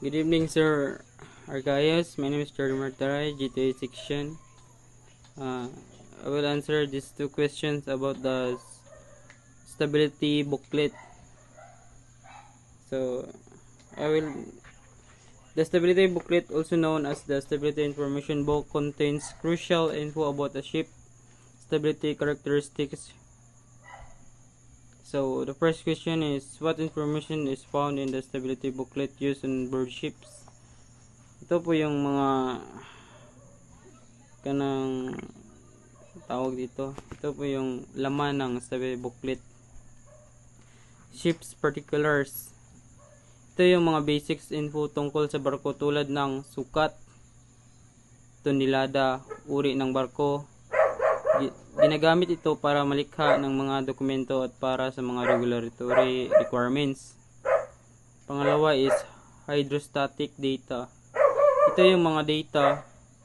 Good evening, Sir Argayos. My name is Jordan Martaray, GTA section. I will answer these two questions about the stability booklet. So, I will. The stability booklet, also known as the stability information book, contains crucial info about a ship stability characteristics. So, the first question is, what information is found in the stability booklet used on board ships? Ito po yung mga kanang tawag dito. Ito po yung laman ng stability booklet. Ship's particulars. Ito yung mga basics info tungkol sa barko tulad ng sukat, tonelada, uri ng barko. Ginagamit ito para malikha ng mga dokumento at para sa mga regulatory requirements. Pangalawa is hydrostatic data. Ito yung mga data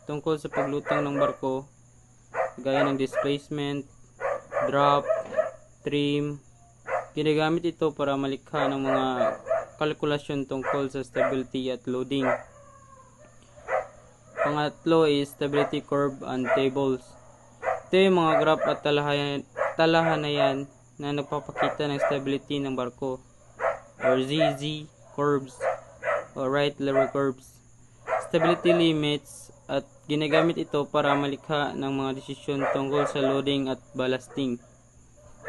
tungkol sa paglutang ng barko, gaya ng displacement, drop, trim. Ginagamit ito para malikha ng mga kalkulasyon tungkol sa stability at loading. Pangatlo is stability curve and tables. Ito yung mga graph at talahanayan na nagpapakita ng stability ng barko, or ZZ curves or right level curves, stability limits, at ginagamit ito para malikha ng mga desisyon tungkol sa loading at ballasting.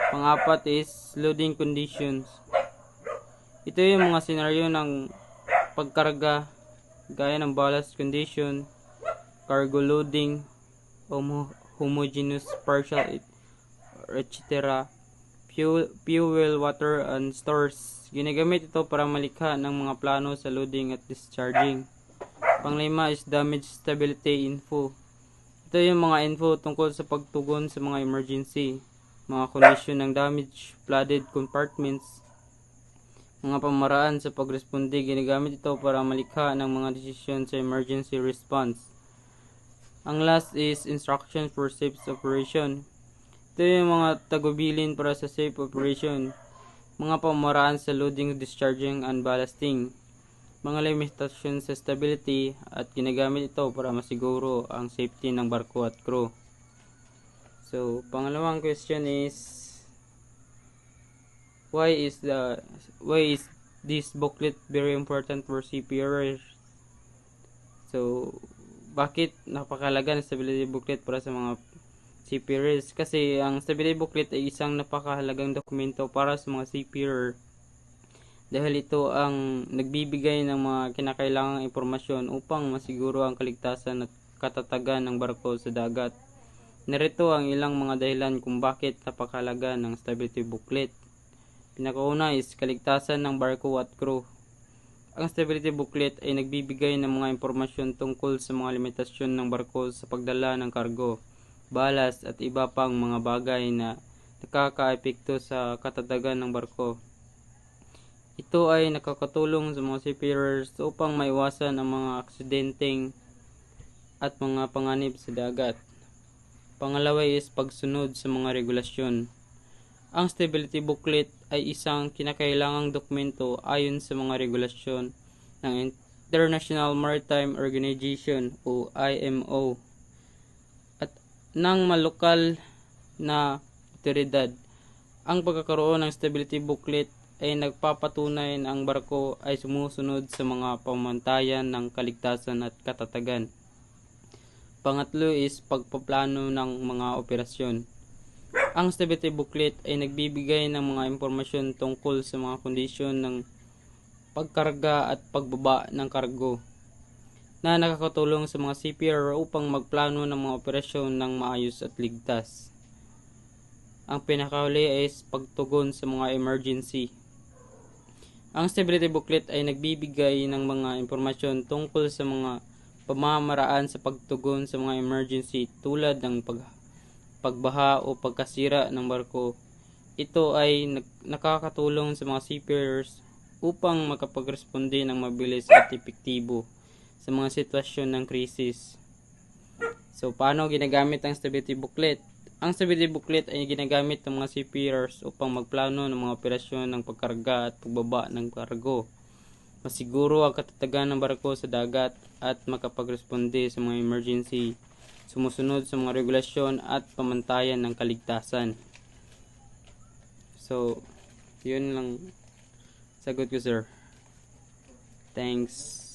Pangapat is loading conditions. Ito yung mga senaryo ng pagkarga, gaya ng ballast condition, cargo loading, homogeneous partial, etc. Fuel, water, and stores. Ginagamit ito para malikha ng mga plano sa loading at discharging. Panglima is damage stability info. Ito yung mga info tungkol sa pagtugon sa mga emergency, mga kondisyon ng damage, flooded compartments, mga pamaraan sa pagresponde. Ginagamit ito para malikha ng mga desisyon sa emergency response. Ang last is instructions for safe operation. Ito yung mga tagubilin para sa safe operation, mga pamaraan sa loading, discharging, and ballasting, mga limitasyon sa stability, at ginagamit ito para masiguro ang safety ng barko at crew. So, pangalawang question is, why is this booklet very important for seafarers? So, bakit napakahalaga ng stability booklet para sa mga seafarers? Kasi ang stability booklet ay isang napakahalagang dokumento para sa mga seafarer, dahil ito ang nagbibigay ng mga kinakailangang impormasyon upang masiguro ang kaligtasan at katatagan ng barko sa dagat. Narito ang ilang mga dahilan kung bakit napakahalaga ng stability booklet. Pinakauna is kaligtasan ng barko at crew. Ang stability booklet ay nagbibigay ng mga impormasyon tungkol sa mga limitasyon ng barko sa pagdala ng kargo, ballast, at iba pang mga bagay na nakakaepekto sa katatagan ng barko. Ito ay nakakatulong sa mga seafarers upang maiwasan ang mga aksidenteng at mga panganib sa dagat. Pangalawa is pagsunod sa mga regulasyon. Ang stability booklet ay isang kinakailangang dokumento ayon sa mga regulasyon ng International Maritime Organization o IMO at ng malokal na otoridad. Ang pagkakaroon ng stability booklet ay nagpapatunay na ang barko ay sumusunod sa mga pamantayan ng kaligtasan at katatagan. Pangatlo is pagpaplano ng mga operasyon. Ang stability booklet ay nagbibigay ng mga impormasyon tungkol sa mga kondisyon ng pagkarga at pagbaba ng kargo na nakakatulong sa mga seafarer upang magplano ng mga operasyon ng maayos at ligtas. Ang pinakahuli is pagtugon sa mga emergency. Ang stability booklet ay nagbibigay ng mga impormasyon tungkol sa mga pamamaraan sa pagtugon sa mga emergency tulad ng pagbaha o pagkasira ng barko. Ito ay nakakatulong sa mga seafarers upang makapagresponde ng mabilis at epektibo sa mga sitwasyon ng krisis. So, paano ginagamit ang stability booklet? Ang stability booklet ay ginagamit ng mga seafarers upang magplano ng mga operasyon ng pagkarga at pagbaba ng kargo. masiguro ang katatagan ng barko sa dagat at makapagresponde sa mga emergency, sumusunod sa mga regulasyon at pamantayan ng kaligtasan. So, yun lang sagot ko, sir. Thanks.